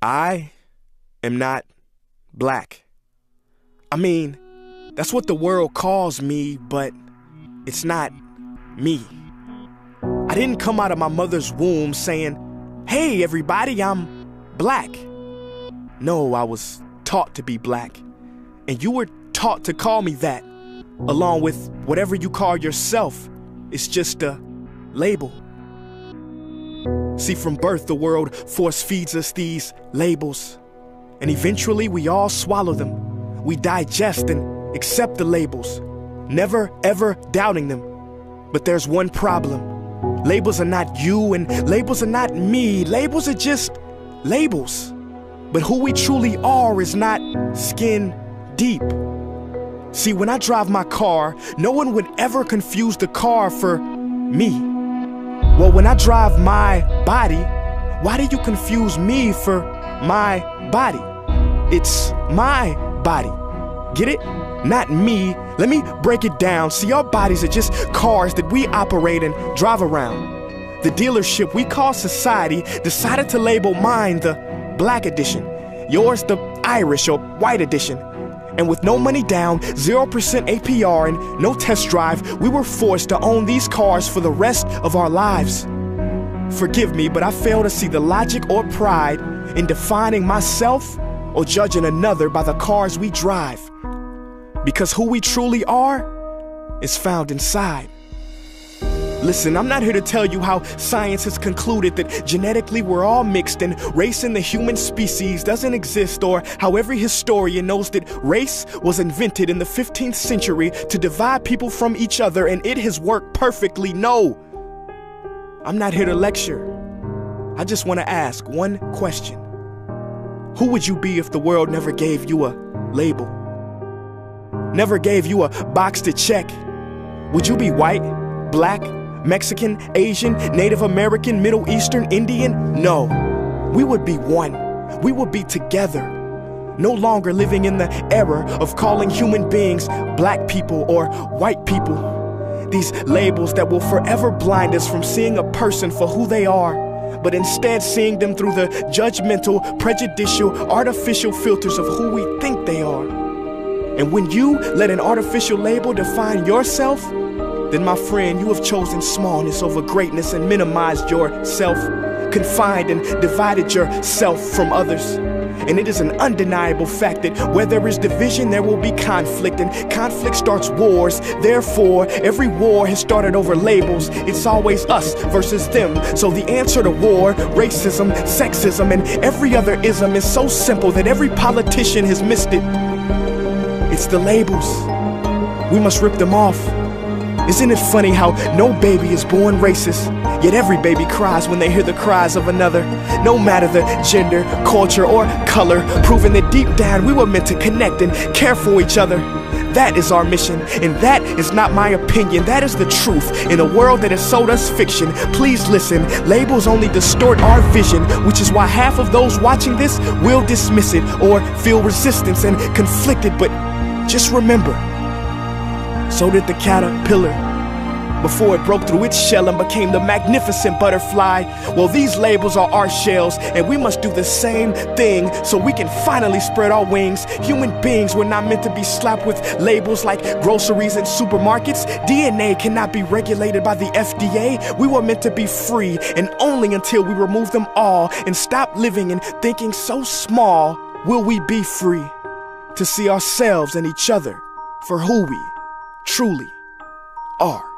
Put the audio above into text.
I am not black. I mean, that's what the world calls me, but it's not me. I didn't come out of my mother's womb saying, "Hey everybody, I'm black." No, I was taught to be black, and you were taught to call me that, along with whatever you call yourself. It's just a label. See, from birth, the world force feeds us these labels, and eventually we all swallow them. We digest and accept the labels, never ever doubting them. But there's one problem. Labels are not you, and labels are not me. Labels are just labels. But who we truly are is not skin deep. See, when I drive my car, no one would ever confuse the car for me. Well, when I drive my body, why do you confuse me for my body? It's my body. Get it? Not me. Let me break it down. See, our bodies are just cars that we operate and drive around. The dealership we call society decided to label mine the black edition, yours the Irish or white edition. And with no money down, 0% APR, and no test drive, we were forced to own these cars for the rest of our lives. Forgive me, but I fail to see the logic or pride in defining myself or judging another by the cars we drive. Because who we truly are is found inside. Listen, I'm not here to tell you how science has concluded that genetically we're all mixed and race in the human species doesn't exist, or how every historian knows that race was invented in the 15th century to divide people from each other and it has worked perfectly. No, I'm not here to lecture. I just want to ask one question. Who would you be if the world never gave you a label? Never gave you a box to check? Would you be white, black, Mexican, Asian, Native American, Middle Eastern, Indian? No, we would be one. We would be together. No longer living in the era of calling human beings black people or white people. These labels that will forever blind us from seeing a person for who they are, but instead seeing them through the judgmental, prejudicial, artificial filters of who we think they are. And when you let an artificial label define yourself, then my friend, you have chosen smallness over greatness and minimized yourself, confined and divided yourself from others. And it is an undeniable fact that where there is division, there will be conflict, and conflict starts wars. Therefore, every war has started over labels. It's always us versus them. So the answer to war, racism, sexism, and every other ism is so simple that every politician has missed it. It's the labels. We must rip them off. Isn't it funny how no baby is born racist, yet every baby cries when they hear the cries of another, no matter the gender, culture, or color, proving that deep down we were meant to connect and care for each other. That is our mission, and that is not my opinion. That is the truth in a world that has sold us fiction. Please listen, labels only distort our vision, which is why half of those watching this will dismiss it or feel resistance and conflicted. But just remember, so did the caterpillar before it broke through its shell and became the magnificent butterfly. Well, these labels are our shells, and we must do the same thing so we can finally spread our wings. Human beings were not meant to be slapped with labels like groceries and supermarkets. DNA cannot be regulated by the FDA. We were meant to be free, and only until we remove them all and stop living and thinking so small will we be free to see ourselves and each other for who we truly are.